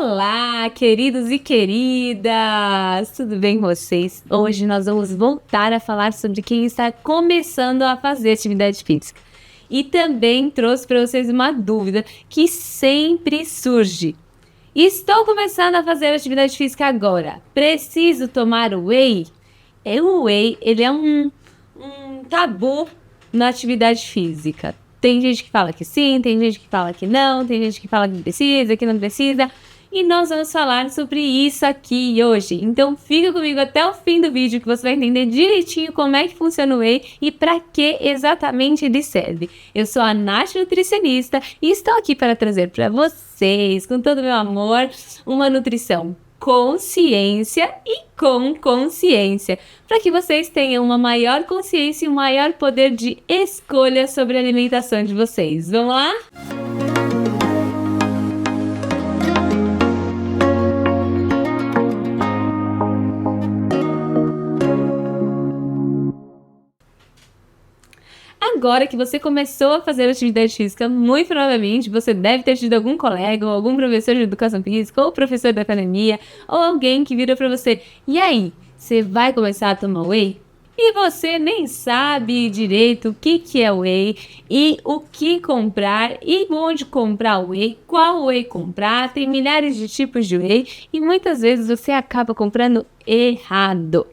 Olá, queridos e queridas! Tudo bem com vocês? Hoje nós vamos voltar a falar sobre quem está começando a fazer atividade física. E também trouxe para vocês uma dúvida que sempre surge. Estou começando a fazer atividade física agora. Preciso tomar whey? O whey, ele é um tabu na atividade física. Tem gente que fala que sim, tem gente que fala que não, tem gente que fala que precisa, que não precisa. E nós vamos falar sobre isso aqui hoje. Então fica comigo até o fim do vídeo que você vai entender direitinho como é que funciona o whey e para que exatamente ele serve. Eu sou a Nath Nutricionista e estou aqui para trazer para vocês, com todo o meu amor, uma nutrição consciência e com consciência, para que vocês tenham uma maior consciência e um maior poder de escolha sobre a alimentação de vocês. Vamos lá? Agora que você começou a fazer atividade física, muito provavelmente você deve ter tido algum colega, ou algum professor de educação física, ou professor da academia, ou alguém que vira para você: e aí, você vai começar a tomar whey? E você nem sabe direito o que é whey, e o que comprar, e onde comprar whey, qual whey comprar, tem milhares de tipos de whey, e muitas vezes você acaba comprando errado.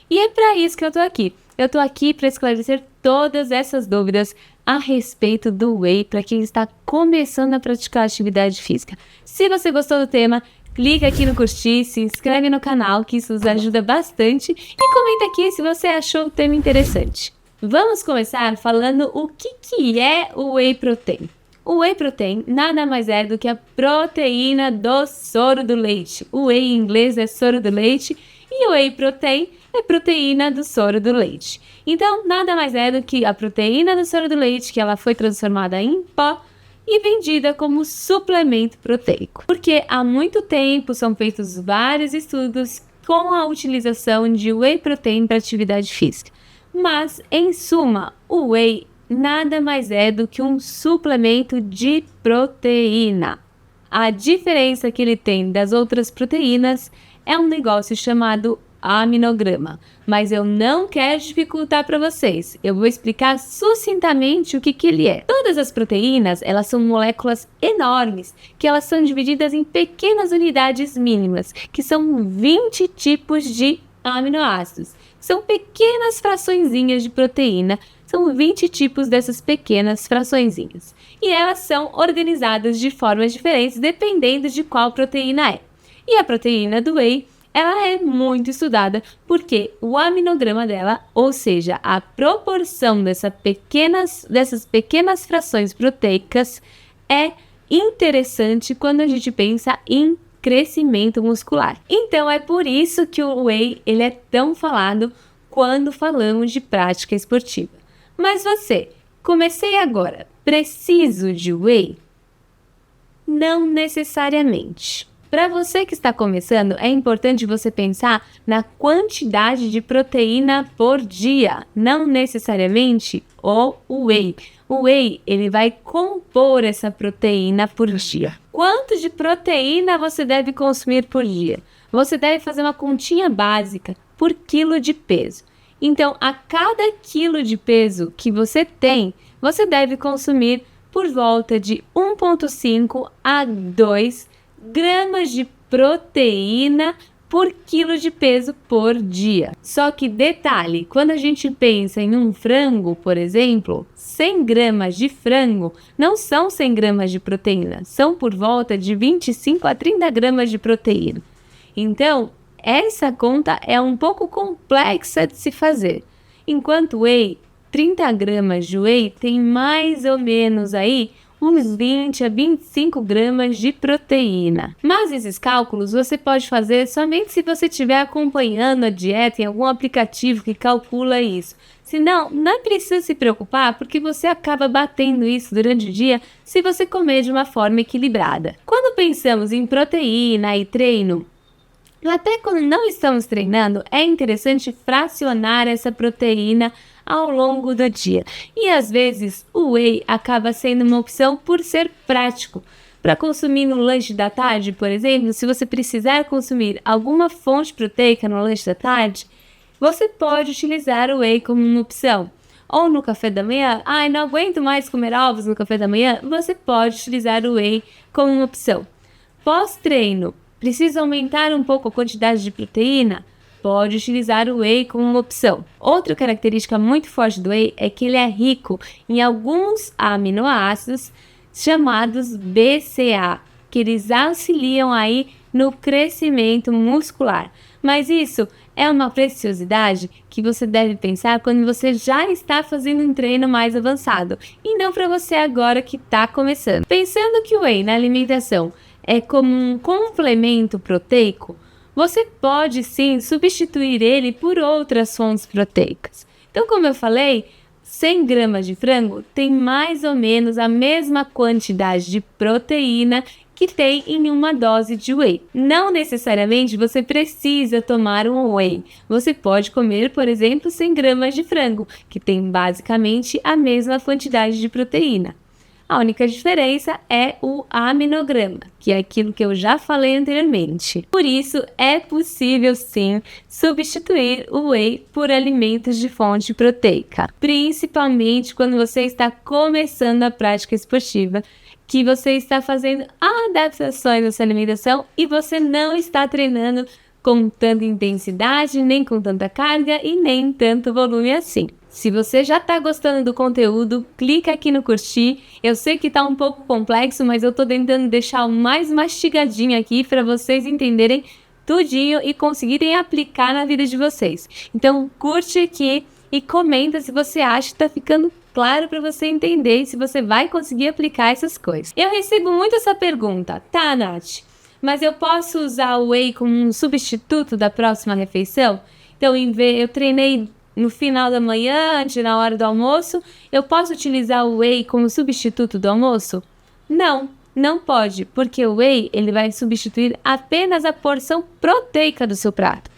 E é para isso que eu tô aqui. Eu tô aqui para esclarecer todas essas dúvidas a respeito do whey para quem está começando a praticar atividade física. Se você gostou do tema, clica aqui no curtir, se inscreve no canal, que isso nos ajuda bastante, e comenta aqui se você achou o tema interessante. Vamos começar falando o que é o whey protein. O whey protein nada mais é do que a proteína do soro do leite. O whey em inglês é soro do leite e o whey protein é proteína do soro do leite. Então, nada mais é do que a proteína do soro do leite, que ela foi transformada em pó e vendida como suplemento proteico. Porque há muito tempo são feitos vários estudos com a utilização de whey protein para atividade física. Mas, em suma, o whey nada mais é do que um suplemento de proteína. A diferença que ele tem das outras proteínas é um negócio chamado aminograma, mas eu não quero dificultar para vocês. Eu vou explicar sucintamente o que ele é. Todas as proteínas, elas são moléculas enormes, que elas são divididas em pequenas unidades mínimas, que são 20 tipos de aminoácidos. São pequenas fraçõezinhas de proteína, são 20 tipos dessas pequenas fraçõezinhas. E elas são organizadas de formas diferentes, dependendo de qual proteína é. E a proteína do whey, ela é muito estudada porque o aminograma dela, ou seja, a proporção dessas pequenas frações proteicas, é interessante quando a gente pensa em crescimento muscular. Então é por isso que o whey ele é tão falado quando falamos de prática esportiva. Mas você, comecei agora, preciso de whey? Não necessariamente. Para você que está começando, é importante você pensar na quantidade de proteína por dia, não necessariamente o whey. O whey, ele vai compor essa proteína por dia. Quanto de proteína você deve consumir por dia? Você deve fazer uma continha básica por quilo de peso. Então, a cada quilo de peso que você tem, você deve consumir por volta de 1,5 a 2 gramas de proteína por quilo de peso por dia. Só que detalhe, quando a gente pensa em um frango, por exemplo, 100 gramas de frango não são 100 gramas de proteína, são por volta de 25 a 30 gramas de proteína. Então, essa conta é um pouco complexa de se fazer. Enquanto whey, 30 gramas de whey tem mais ou menos aí uns 20 a 25 gramas de proteína. Mas esses cálculos você pode fazer somente se você estiver acompanhando a dieta em algum aplicativo que calcula isso. Senão, não precisa se preocupar porque você acaba batendo isso durante o dia se você comer de uma forma equilibrada. Quando pensamos em proteína e treino, até quando não estamos treinando, é interessante fracionar essa proteína ao longo do dia. E às vezes o whey acaba sendo uma opção por ser prático. Para consumir no lanche da tarde, por exemplo, se você precisar consumir alguma fonte proteica no lanche da tarde, você pode utilizar o whey como uma opção. Ou no café da manhã, não aguento mais comer ovos no café da manhã, você pode utilizar o whey como uma opção. Pós-treino, precisa aumentar um pouco a quantidade de proteína? Pode utilizar o whey como uma opção. Outra característica muito forte do whey é que ele é rico em alguns aminoácidos chamados BCA, que eles auxiliam aí no crescimento muscular. Mas isso é uma preciosidade que você deve pensar quando você já está fazendo um treino mais avançado, e não para você agora que está começando. Pensando que o whey na alimentação é como um complemento proteico, você pode sim substituir ele por outras fontes proteicas. Então, como eu falei, 100 gramas de frango tem mais ou menos a mesma quantidade de proteína que tem em uma dose de whey. Não necessariamente você precisa tomar um whey. Você pode comer, por exemplo, 100 gramas de frango, que tem basicamente a mesma quantidade de proteína. A única diferença é o aminograma, que é aquilo que eu já falei anteriormente. Por isso, é possível sim substituir o whey por alimentos de fonte proteica, principalmente quando você está começando a prática esportiva, que você está fazendo adaptações na sua alimentação e você não está treinando com tanta intensidade, nem com tanta carga e nem tanto volume assim. Se você já está gostando do conteúdo, clica aqui no curtir. Eu sei que está um pouco complexo, mas eu estou tentando deixar o mais mastigadinho aqui para vocês entenderem tudinho e conseguirem aplicar na vida de vocês. Então curte aqui e comenta se você acha que está ficando claro para você entender se você vai conseguir aplicar essas coisas. Eu recebo muito essa pergunta, tá, Nath? Mas eu posso usar o whey como um substituto da próxima refeição? Então, eu treinei no final da manhã, antes na hora do almoço, eu posso utilizar o whey como substituto do almoço? Não, não pode, porque o whey ele vai substituir apenas a porção proteica do seu prato.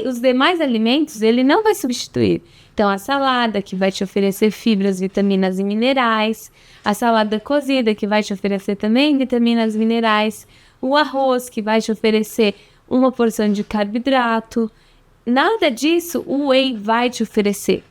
Os demais alimentos ele não vai substituir. Então, a salada, que vai te oferecer fibras, vitaminas e minerais. A salada cozida, que vai te oferecer também vitaminas e minerais. O arroz, que vai te oferecer uma porção de carboidrato. Nada disso o whey vai te oferecer,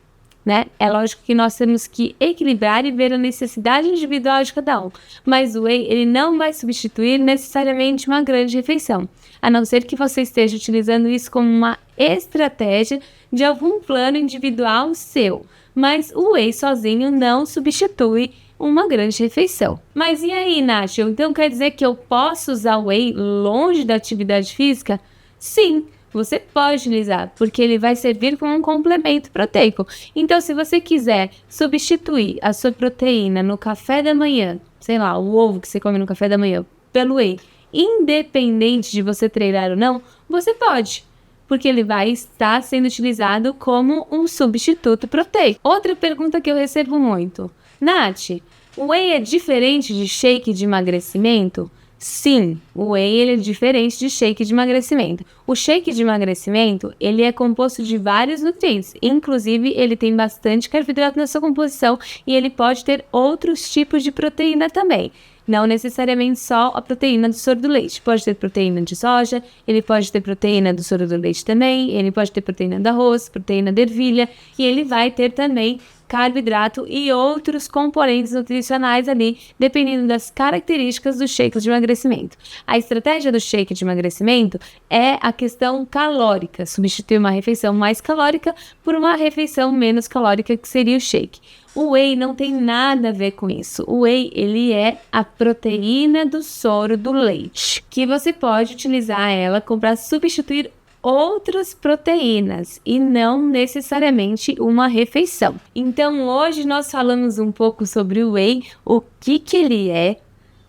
né? É lógico que nós temos que equilibrar e ver a necessidade individual de cada um. Mas o whey ele não vai substituir necessariamente uma grande refeição. A não ser que você esteja utilizando isso como uma estratégia de algum plano individual seu. Mas o whey sozinho não substitui uma grande refeição. Mas e aí, Nath? Então quer dizer que eu posso usar o whey longe da atividade física? Sim, você pode utilizar, porque ele vai servir como um complemento proteico. Então, se você quiser substituir a sua proteína no café da manhã, sei lá, o ovo que você come no café da manhã, pelo whey, independente de você treinar ou não, você pode, porque ele vai estar sendo utilizado como um substituto proteico. Outra pergunta que eu recebo muito: Nath, o whey é diferente de shake de emagrecimento? Sim, o whey ele é diferente de shake de emagrecimento. O shake de emagrecimento ele é composto de vários nutrientes, inclusive ele tem bastante carboidrato na sua composição e ele pode ter outros tipos de proteína também. Não necessariamente só a proteína do soro do leite. Pode ter proteína de soja, ele pode ter proteína do soro do leite também, ele pode ter proteína do arroz, proteína de ervilha, e ele vai ter também carboidrato e outros componentes nutricionais ali, dependendo das características do shake de emagrecimento. A estratégia do shake de emagrecimento é a questão calórica, substituir uma refeição mais calórica por uma refeição menos calórica, que seria o shake. O whey não tem nada a ver com isso. O whey, ele é a proteína do soro do leite, que você pode utilizar ela para substituir outras proteínas e não necessariamente uma refeição. Então, hoje nós falamos um pouco sobre o whey, o que ele é,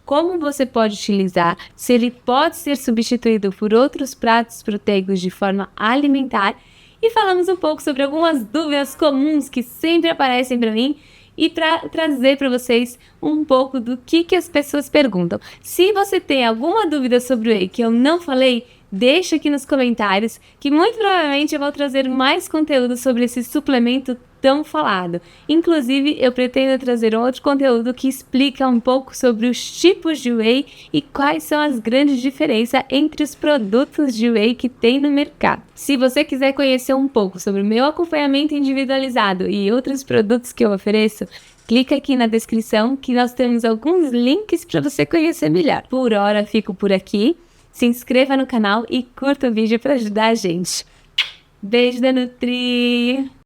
como você pode utilizar, se ele pode ser substituído por outros pratos proteicos de forma alimentar, e falamos um pouco sobre algumas dúvidas comuns que sempre aparecem para mim e para trazer para vocês um pouco do que as pessoas perguntam. Se você tem alguma dúvida sobre o whey que eu não falei, deixa aqui nos comentários, que muito provavelmente eu vou trazer mais conteúdo sobre esse suplemento tão falado. Inclusive, eu pretendo trazer outro conteúdo que explica um pouco sobre os tipos de whey e quais são as grandes diferenças entre os produtos de whey que tem no mercado. Se você quiser conhecer um pouco sobre o meu acompanhamento individualizado e outros produtos que eu ofereço, clica aqui na descrição que nós temos alguns links para você conhecer melhor. Por hora, fico por aqui. Se inscreva no canal e curta o vídeo para ajudar a gente. Beijo da Nutri!